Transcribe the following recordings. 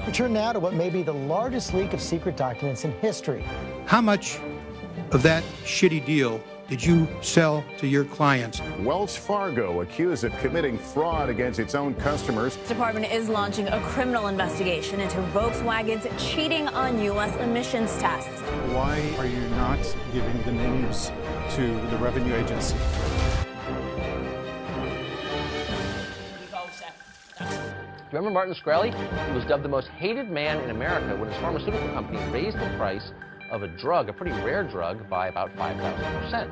We turn now to what may be the largest leak of secret documents in history. How much of that shitty deal did you sell to your clients? Wells Fargo accused of committing fraud against its own customers. The department is launching a criminal investigation into Volkswagen's cheating on U.S. emissions tests. Why are you not giving the names to the revenue agency? Remember Martin Shkreli? He was dubbed the most hated man in America when his pharmaceutical company raised the price of a drug, a pretty rare drug, by about 5,000%.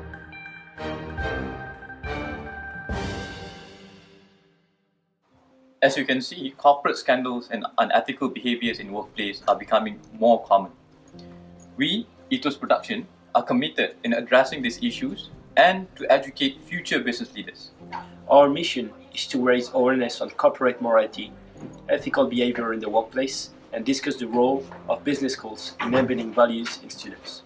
As you can see, corporate scandals and unethical behaviors in workplace are becoming more common. We, Ethos Production, are committed in addressing these issues and to educate future business leaders. Our mission is to raise awareness on corporate morality, ethical behavior in the workplace, and discuss the role of business schools in embedding values in students.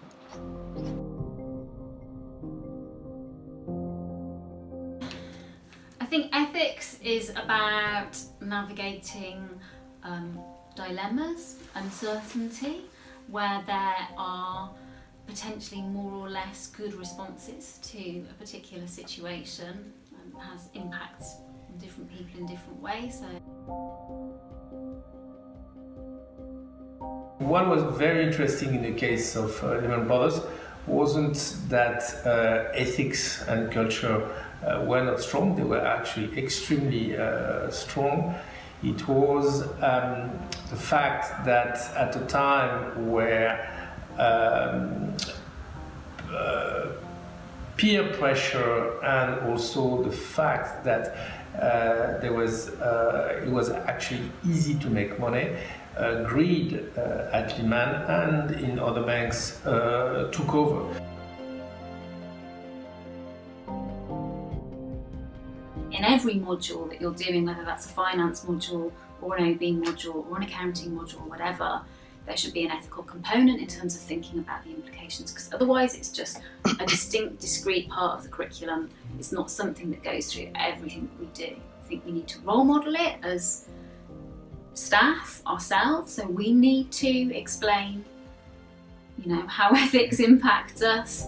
I think ethics is about navigating dilemmas, uncertainty, where there are potentially more or less good responses to a particular situation, has impacts on different people in different ways. What was very interesting in the case of Lehman Brothers wasn't that ethics and culture were not strong, they were actually extremely strong. It was the fact that at a time where peer pressure and also the fact that it was actually easy to make money, greed at Lehman and in other banks took over. In every module that you're doing, whether that's a finance module or an OB module or an accounting module or whatever, there should be an ethical component in terms of thinking about the implications, because otherwise it's just a distinct, discrete part of the curriculum. It's not something that goes through everything that we do. I think we need to role model it as staff ourselves, so we need to explain, how ethics impacts us.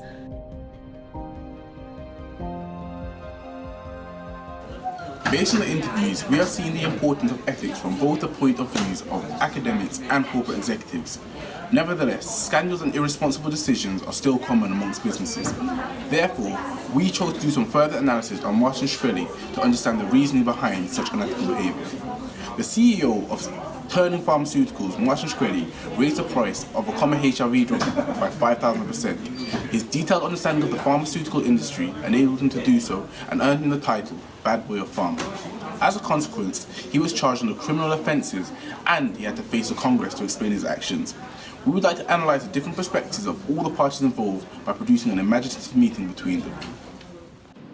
Based on the interviews, we have seen the importance of ethics from both the point of views of academics and corporate executives. Nevertheless, scandals and irresponsible decisions are still common amongst businesses. Therefore, we chose to do some further analysis on Martin Shkreli to understand the reasoning behind such unethical behavior. The CEO of Turning Pharmaceuticals, Martin Shkreli, raised the price of a common HIV drug by 5,000%. His detailed understanding of the pharmaceutical industry enabled him to do so and earned him the title Bad Boy of Pharma. As a consequence, he was charged under criminal offences and he had to face the Congress to explain his actions. We would like to analyse the different perspectives of all the parties involved by producing an imaginative meeting between them.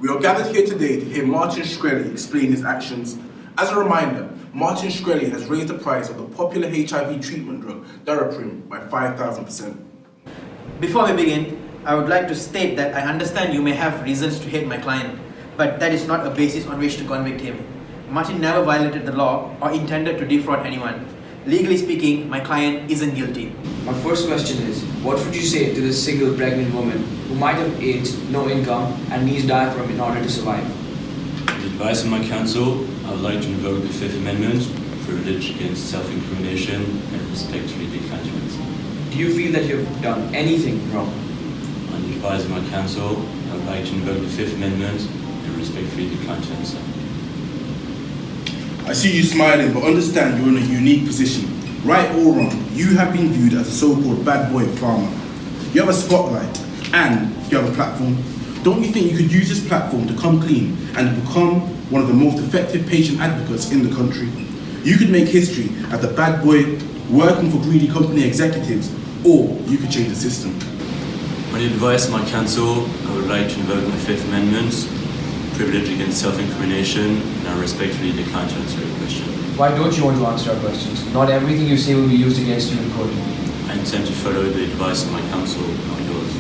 We are gathered here today to hear Martin Shkreli explain his actions. As a reminder, Martin Shkreli has raised the price of the popular HIV treatment drug Daraprim by 5,000%. Before we begin, I would like to state that I understand you may have reasons to hate my client, but that is not a basis on which to convict him. Martin never violated the law or intended to defraud anyone. Legally speaking, my client isn't guilty. My first question is, what would you say to this single pregnant woman who might have AIDS, no income, and needs diaphragm in order to survive? With advice of my counsel, I would like to invoke the Fifth Amendment, privilege against self-incrimination and respectfully declension. Do you feel that you've done anything wrong? On the advice of my counsel, I would like to invoke the Fifth Amendment and respectfully decline to answer. I see you smiling, but understand you're in a unique position. Right or wrong, you have been viewed as a so-called bad boy of pharma. You have a spotlight and you have a platform. Don't you think you could use this platform to come clean and become one of the most effective patient advocates in the country? You could make history as the bad boy working for greedy company executives, or you could change the system. On the advice of my counsel, I would like to invoke the Fifth Amendment, privilege against self-incrimination, and I respectfully decline to answer your question. Why don't you want to answer our questions? Not everything you say will be used against you in court. I intend to follow the advice of my counsel, not yours.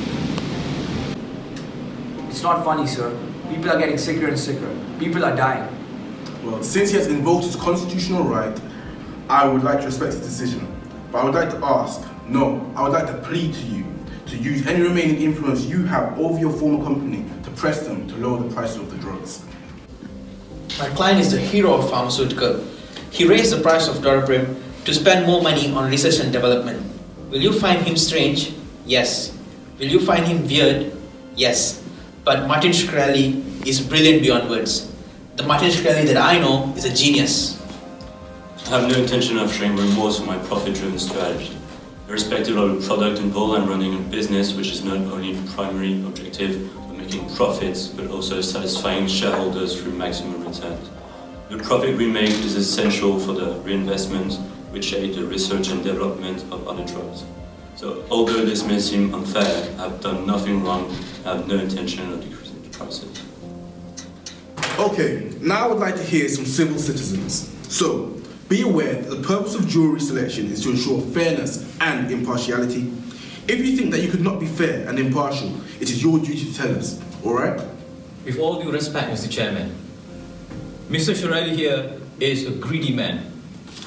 It's not funny, sir. People are getting sicker and sicker. People are dying. Well, since he has invoked his constitutional right, I would like to respect the decision, but I would like to ask, no, I would like to plead to you to use any remaining influence you have over your former company to press them to lower the price of the drugs. My client is the hero of pharmaceutical. He raised the price of Doraprim to spend more money on research and development. Will you find him strange? Yes. Will you find him weird? Yes. But Martin Shkreli is brilliant beyond words. The Martin Shkreli that I know is a genius. I have no intention of showing remorse for my profit-driven strategy. Irrespective of the product involved, I'm running a business which is not only the primary objective of making profits, but also satisfying shareholders through maximum returns. The profit we make is essential for the reinvestment, which aid the research and development of other drugs. So, although this may seem unfair, I've done nothing wrong. I have no intention of decreasing the prices. Okay, now I would like to hear some civil citizens. So, be aware that the purpose of jury selection is to ensure fairness and impartiality. If you think that you could not be fair and impartial, it is your duty to tell us, alright? With all due respect, Mr. Chairman, Mr. Shkreli here is a greedy man.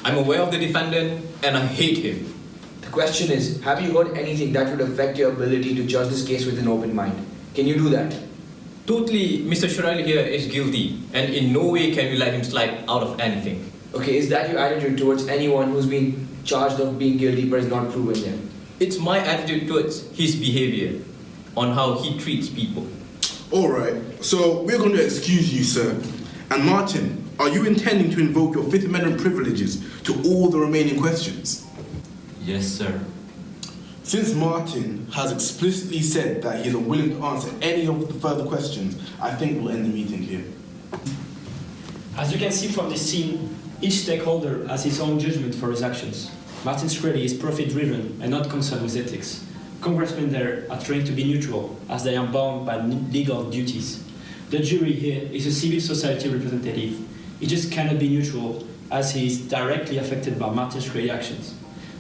I'm aware of the defendant and I hate him. The question is, have you heard anything that would affect your ability to judge this case with an open mind? Can you do that? Totally, Mr. Shkreli here is guilty and in no way can we let him slide out of anything. Okay, is that your attitude towards anyone who's been charged of being guilty but is not proven yet? It's my attitude towards his behavior, on how he treats people. Alright, so we're going to excuse you, sir. And Martin, are you intending to invoke your Fifth Amendment privileges to all the remaining questions? Yes, sir. Since Martin has explicitly said that he is unwilling to answer any of the further questions, I think we'll end the meeting here. As you can see from this scene, each stakeholder has his own judgment for his actions. Martin Shkreli is profit-driven and not concerned with ethics. Congressmen there are trained to be neutral, as they are bound by legal duties. The jury here is a civil society representative. He just cannot be neutral, as he is directly affected by Martin Shkreli's actions.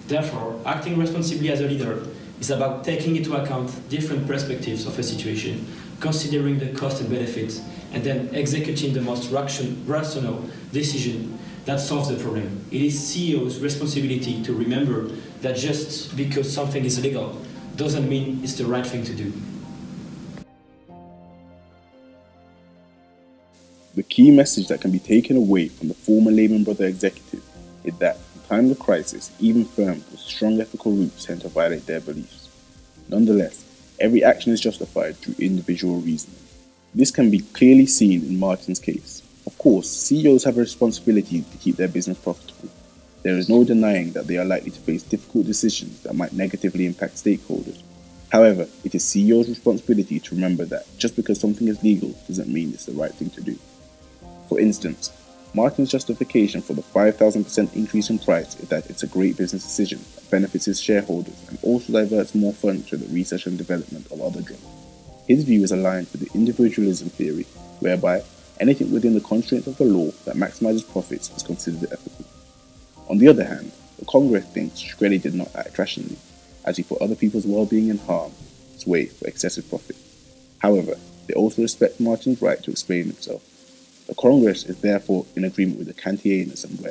Therefore, acting responsibly as a leader is about taking into account different perspectives of a situation, considering the cost and benefits, and then executing the most rational decision that solves the problem. It is CEO's responsibility to remember that just because something is legal doesn't mean it's the right thing to do. The key message that can be taken away from the former Lehman Brothers executive is that in times of crisis, even firms with strong ethical roots tend to violate their beliefs. Nonetheless, every action is justified through individual reasoning. This can be clearly seen in Martin's case. Of course, CEOs have a responsibility to keep their business profitable. There is no denying that they are likely to face difficult decisions that might negatively impact stakeholders. However, it is CEO's responsibility to remember that just because something is legal doesn't mean it's the right thing to do. For instance, Martin's justification for the 5,000% increase in price is that it's a great business decision that benefits his shareholders and also diverts more funds to the research and development of other drugs. His view is aligned with the individualism theory, whereby anything within the constraints of the law that maximizes profits is considered ethical. On the other hand, the Congress thinks Shkreli did not act rationally, as he put other people's well-being in harm's way for excessive profit. However, they also respect Martin's right to explain himself. The Congress is therefore in agreement with the Kantianism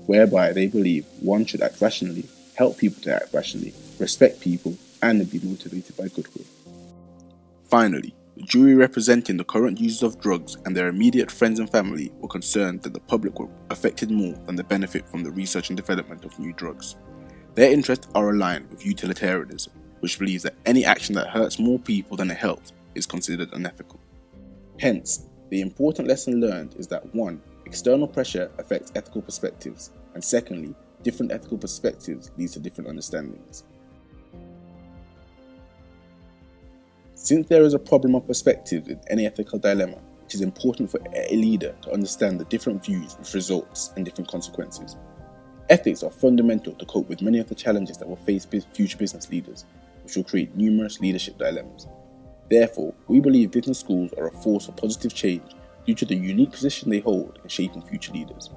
whereby they believe one should act rationally, help people to act rationally, respect people, and be motivated by goodwill. Finally, the jury representing the current users of drugs and their immediate friends and family were concerned that the public were affected more than the benefit from the research and development of new drugs. Their interests are aligned with utilitarianism, which believes that any action that hurts more people than it helps is considered unethical. Hence, the important lesson learned is that 1. External pressure affects ethical perspectives, and secondly, different ethical perspectives lead to different understandings. Since there is a problem of perspective in any ethical dilemma, it is important for a leader to understand the different views which results in different consequences. Ethics are fundamental to cope with many of the challenges that will face future business leaders, which will create numerous leadership dilemmas. Therefore, we believe business schools are a force for positive change due to the unique position they hold in shaping future leaders.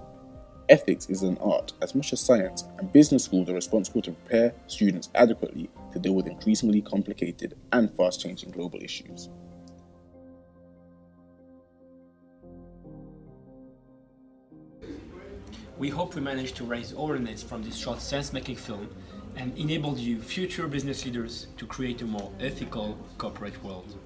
Ethics is an art as much as science, and business schools are responsible to prepare students adequately to deal with increasingly complicated and fast-changing global issues. We hope we managed to raise awareness from this short sense-making film and enabled you, future business leaders, to create a more ethical corporate world.